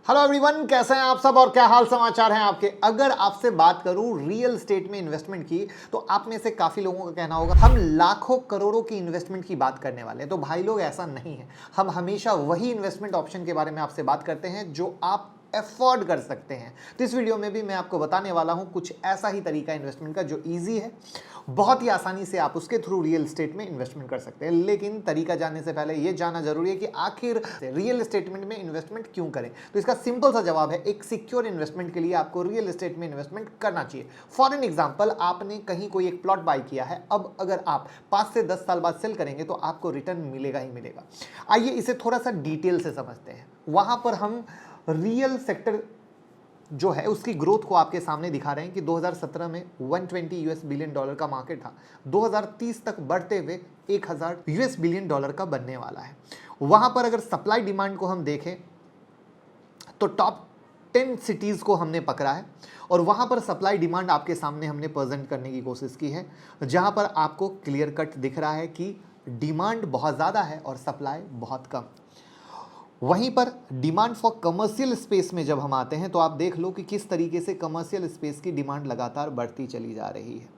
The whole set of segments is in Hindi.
हेलो एवरीवन, कैसे हैं आप सब और क्या हाल समाचार हैं आपके। अगर आपसे बात करूं रियल एस्टेट में इन्वेस्टमेंट की, तो आप में से काफी लोगों का कहना होगा हम लाखों करोड़ों की इन्वेस्टमेंट की बात करने वाले हैं। तो भाई लोग, ऐसा नहीं है। हम हमेशा वही इन्वेस्टमेंट ऑप्शन के बारे में आपसे बात करते हैं जो आप अफोर्ड कर सकते हैं। तो इस वीडियो में भी मैं आपको बताने वाला हूं कुछ ऐसा ही तरीका इन्वेस्टमेंट का जो इजी है, बहुत ही आसानी से आप उसके थ्रू रियल एस्टेट में इन्वेस्टमेंट कर सकते हैं। लेकिन तरीका जानने से पहले यह जानना जरूरी है कि आखिर रियल एस्टेट में इन्वेस्टमेंट क्यों करें। तो इसका सिंपल सा जवाब है, एक सिक्योर इन्वेस्टमेंट के लिए आपको रियल एस्टेट में इन्वेस्टमेंट करना चाहिए। फॉर एन एग्जांपल, आपने कहीं कोई एक प्लॉट बाय किया है, अब अगर आप 5 से 10 साल बाद सेल करेंगे तो आपको रिटर्न मिलेगा ही मिलेगा। आइए इसे थोड़ा सा डिटेल से समझते हैं। वहां पर हम रियल सेक्टर जो है उसकी ग्रोथ को आपके सामने दिखा रहे हैं कि 2017 में 120 यूएस बिलियन डॉलर का मार्केट था, 2030 तक बढ़ते हुए 1000 यूएस बिलियन डॉलर का बनने वाला है। वहां पर अगर सप्लाई डिमांड को हम देखें तो टॉप 10 सिटीज को हमने पकड़ा है और वहां पर सप्लाई डिमांड आपके सामने हमने प्रेजेंट करने की कोशिश की है, जहां पर आपको क्लियर कट दिख रहा है कि डिमांड बहुत ज़्यादा है और सप्लाई बहुत कम। वहीं पर डिमांड फॉर कमर्शियल स्पेस में जब हम आते हैं तो आप देख लो कि किस तरीके से कमर्शियल स्पेस की डिमांड लगातार बढ़ती चली जा रही है।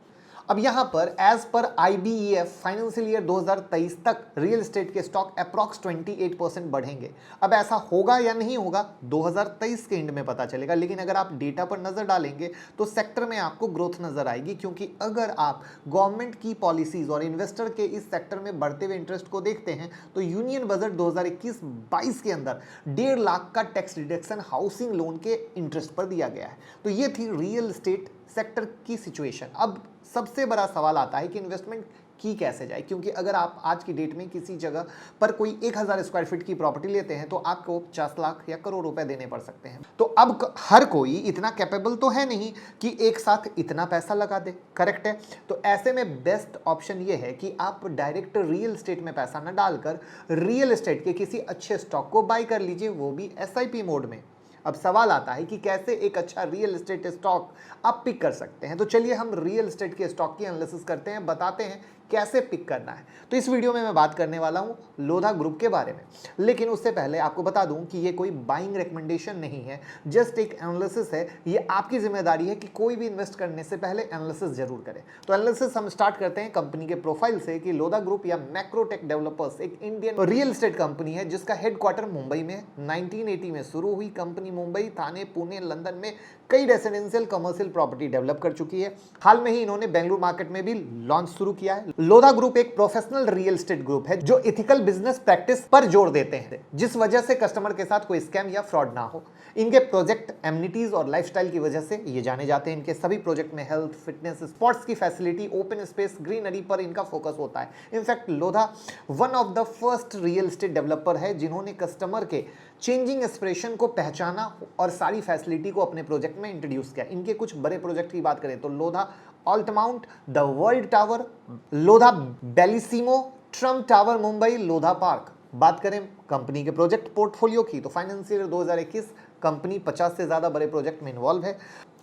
अब यहां पर as per IBEF financial year 2023 तक रियल एस्टेट के स्टॉक अप्रॉक्स 28% बढ़ेंगे। अब ऐसा होगा या नहीं होगा 2023 के एंड में पता चलेगा, लेकिन अगर आप डेटा पर नजर डालेंगे तो सेक्टर में आपको ग्रोथ नजर आएगी, क्योंकि अगर आप गवर्नमेंट की पॉलिसीज और इन्वेस्टर के इस सेक्टर में बढ़ते हुए इंटरेस्ट को देखते हैं तो यूनियन बजट 2021-22 के अंदर 1.5 लाख का टैक्स रिडक्शन हाउसिंग लोन के इंटरेस्ट पर दिया गया है। तो ये थी रियल एस्टेट सेक्टर की सिचुएशन। अब सबसे बड़ा सवाल आता है कि इन्वेस्टमेंट की कैसे जाए, क्योंकि अगर आप आज की डेट में किसी जगह पर कोई 1000 स्क्वायर फीट की प्रॉपर्टी लेते हैं तो आपको 50 लाख या करोड़ रुपए देने पड़ सकते हैं। तो अब हर कोई इतना कैपेबल तो है नहीं कि एक साथ इतना पैसा लगा दे, करेक्ट है। तो ऐसे में बेस्ट ऑप्शन ये है कि आप डायरेक्ट रियल एस्टेट में पैसा न डालकर रियल एस्टेट के किसी अच्छे स्टॉक को बाय कर लीजिए, वो भी SIP मोड में। अब सवाल आता है कि कैसे एक अच्छा रियल एस्टेट स्टॉक आप पिक कर सकते हैं। तो चलिए हम रियल एस्टेट के स्टॉक की एनालिसिस करते हैं, बताते हैं कैसे पिक करना है। तो इस वीडियो में मैं बात करने वाला हूं लोधा ग्रुप के बारे में, लेकिन उससे पहले आपको बता दूं कि ये कोई बाइंग रिकमेंडेशन नहीं है, जस्ट एक एनालिसिस है। ये आपकी जिम्मेदारी है कि कोई भी इन्वेस्ट करने से पहले एनालिसिस जरूर करें। तो एनालिसिस हम स्टार्ट करते हैं कंपनी के प्रोफाइल से कि लोधा ग्रुप या मैक्रोटेक डेवलपर्स एक इंडियन रियल एस्टेट कंपनी है जिसका हेडक्वार्टर मुंबई में 1980 में शुरू हुई। कंपनी मुंबई, थाने, पुणे, लंदन में कई रेसिडेंशियल कमर्शियल प्रॉपर्टी डेवलप कर चुकी है। हाल में ही इन्होंने बेंगलुरु मार्केट में भी लॉन्च शुरू किया है। लोधा ग्रुप एक प्रोफेशनल रियल एस्टेट ग्रुप है जो इथिकल बिजनेस प्रैक्टिस पर जोर देते हैं, जिस वजह से कस्टमर के साथ कोई स्कैम या फ्रॉड ना हो। इनके प्रोजेक्ट एमिनिटीज और लाइफस्टाइल की वजह से ये जाने जाते हैं। इनके सभी प्रोजेक्ट में हेल्थ, फिटनेस, स्पोर्ट्स की फैसिलिटी, ओपन स्पेस, ग्रीनरी पर इनका फोकस होता है। In fact Lodha one of the first real estate developer है जिन्होंने कस्टमर के चेंजिंग एस्पिरेशन को पहचाना और सारी फैसिलिटी को अपने प्रोजेक्ट में इंट्रोड्यूस किया। इनके कुछ बड़े प्रोजेक्ट की बात करें तो Lodha Altamount, the world tower, Lodha Bellissimo, Trump tower Mumbai, Lodha park. बात करें कंपनी के प्रोजेक्ट पोर्टफोलियो की तो फाइनेंशियल 2021 कंपनी 50 से ज्यादा बड़े प्रोजेक्ट में इन्वॉल्व है।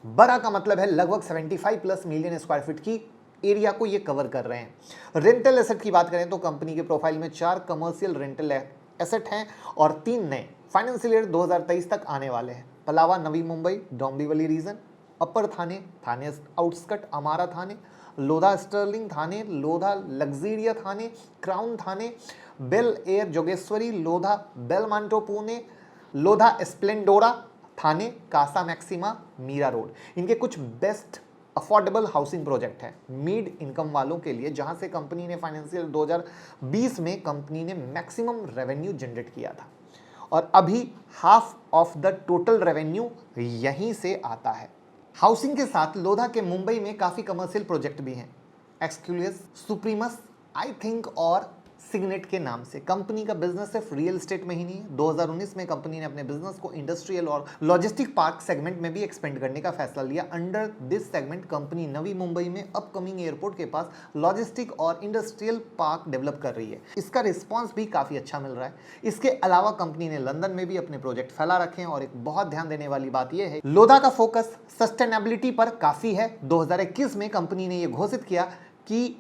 बड़ा का मतलब है लगभग 75+ मिलियन स्क्वायर फीट की एरिया को ये कवर कर रहे हैं। रेंटल एसेट की बात करें तो कंपनी के प्रोफाइल में 4 कमर्शियल रेंटल एसेट हैं और 3 नए फाइनेंशियल ईयर 2023 तक आने वाले हैं। पलावा, नवी मुंबई, डोंबिवली रीजन, अपर थाने, थाने आउटस्कट, अमारा थाने, लोधा स्टर्लिंग थाने, लोधा लग्जीरिया थाने, क्राउन थाने, बेल एयर जोगेश्वरी, लोधा बेलमांटो पुणे, लोधा स्प्लेंडोरा थाने, कासा मैक्सिमा, मीरा रोड। इनके कुछ बेस्ट अफोर्डेबल हाउसिंग प्रोजेक्ट है मिड इनकम वालों के लिए, जहां से कंपनी ने फाइनेंशियल 2020 में कंपनी ने मैक्सिमम रेवेन्यू जनरेट किया था और अभी half of the total revenue यहीं से आता है। हाउसिंग के साथ लोधा के मुंबई में काफी कमर्शियल प्रोजेक्ट भी हैं, एक्सक्लूसिव, सुप्रीमस, आई थिंक और सिग्नेट के नाम से। कंपनी का बिजनेस सिर्फ रियल एस्टेट में ही नहीं है। 2019 में कंपनी ने अपने बिजनेस को इंडस्ट्रियल और लॉजिस्टिक पार्क सेगमेंट में भी एक्सपेंड करने का फैसला लिया। Under this segment company Navi Mumbai में अपकमिंग एयरपोर्ट के पास लॉजिस्टिक और इंडस्ट्रियल पार्क डेवलप कर रही है। इसका रिस्पॉन्स भी काफी अच्छा मिल रहा है। इसके अलावा कंपनी ने लंदन में भी अपने प्रोजेक्ट फैला रखे हैं और एक बहुत ध्यान देने वाली बात यह है, लोधा का फोकस सस्टेनेबिलिटी पर काफी है। 2021 में कंपनी ने यह घोषित किया कि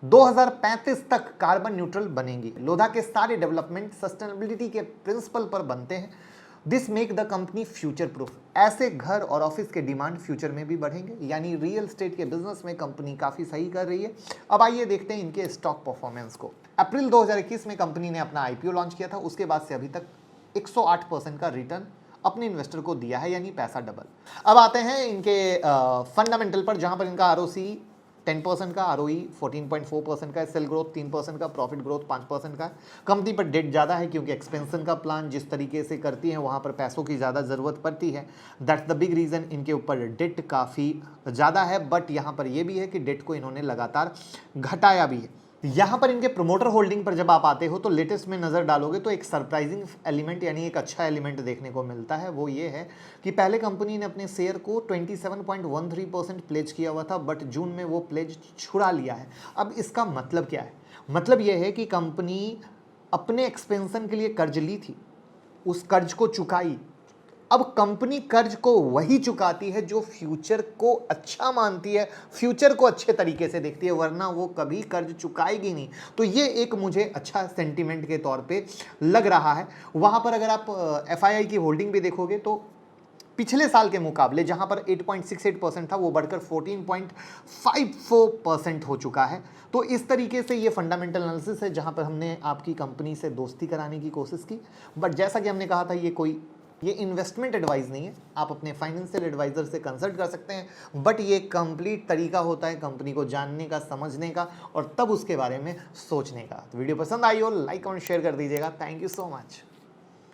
2035 तक कार्बन न्यूट्रल बनेंगी। लोधा के सारे डेवलपमेंट सस्टेनेबिलिटी के प्रिंसिपल पर बनते हैं। This make the company future proof. ऐसे घर और ऑफिस के डिमांड फ्यूचर में भी बढ़ेंगे, यानी रियल एस्टेट के बिजनेस में कंपनी काफी सही कर रही है। अब आइए देखते हैं इनके स्टॉक परफॉर्मेंस को। अप्रैल 2021 में कंपनी ने अपना आईपीओ लॉन्च किया था, उसके बाद से अभी तक 108% का रिटर्न अपने इन्वेस्टर को दिया है, यानी पैसा डबल। अब आते हैं इनके फंडामेंटल पर, जहां पर इनका आरओसी 10% का, आरओई 14.4% का है, सेल ग्रोथ 3% का, प्रॉफिट ग्रोथ 5% का है। कंपनी पर डेट ज़्यादा है क्योंकि एक्सपेंशन का प्लान जिस तरीके से करती है वहाँ पर पैसों की ज़्यादा ज़रूरत पड़ती है। दैट्स द बिग रीज़न इनके ऊपर डेट काफ़ी ज़्यादा है। बट यहाँ पर यह भी है कि डेट को इन्होंने लगातार घटाया भी है। यहाँ पर इनके प्रोमोटर होल्डिंग पर जब आप आते हो तो लेटेस्ट में नज़र डालोगे तो एक सरप्राइजिंग एलिमेंट, यानी एक अच्छा एलिमेंट देखने को मिलता है। वो ये है कि पहले कंपनी ने अपने शेयर को 27.13% प्लेज किया हुआ था, बट जून में वो प्लेज छुड़ा लिया है। अब इसका मतलब क्या है? मतलब ये है कि कंपनी अपने एक्सपेंशन के लिए कर्ज ली थी, उस कर्ज को चुकाई। अब कंपनी कर्ज को वही चुकाती है जो फ्यूचर को अच्छा मानती है, फ्यूचर को अच्छे तरीके से देखती है, वरना वो कभी कर्ज चुकाएगी नहीं। तो ये एक मुझे अच्छा सेंटीमेंट के तौर पे लग रहा है। वहां पर अगर आप एफआईआई की होल्डिंग भी देखोगे तो पिछले साल के मुकाबले जहां पर 8.68% था, वो बढ़कर 14.54% हो चुका है। तो इस तरीके से ये फंडामेंटल एनालिसिस है जहां पर हमने आपकी कंपनी से दोस्ती कराने की कोशिश की। बट जैसा कि हमने कहा था, ये इन्वेस्टमेंट एडवाइस नहीं है, आप अपने फाइनेंशियल एडवाइजर से कंसल्ट कर सकते हैं। बट ये कंप्लीट तरीका होता है कंपनी को जानने का, समझने का और तब उसके बारे में सोचने का। तो वीडियो पसंद आई हो लाइक और शेयर कर दीजिएगा। Thank you so much.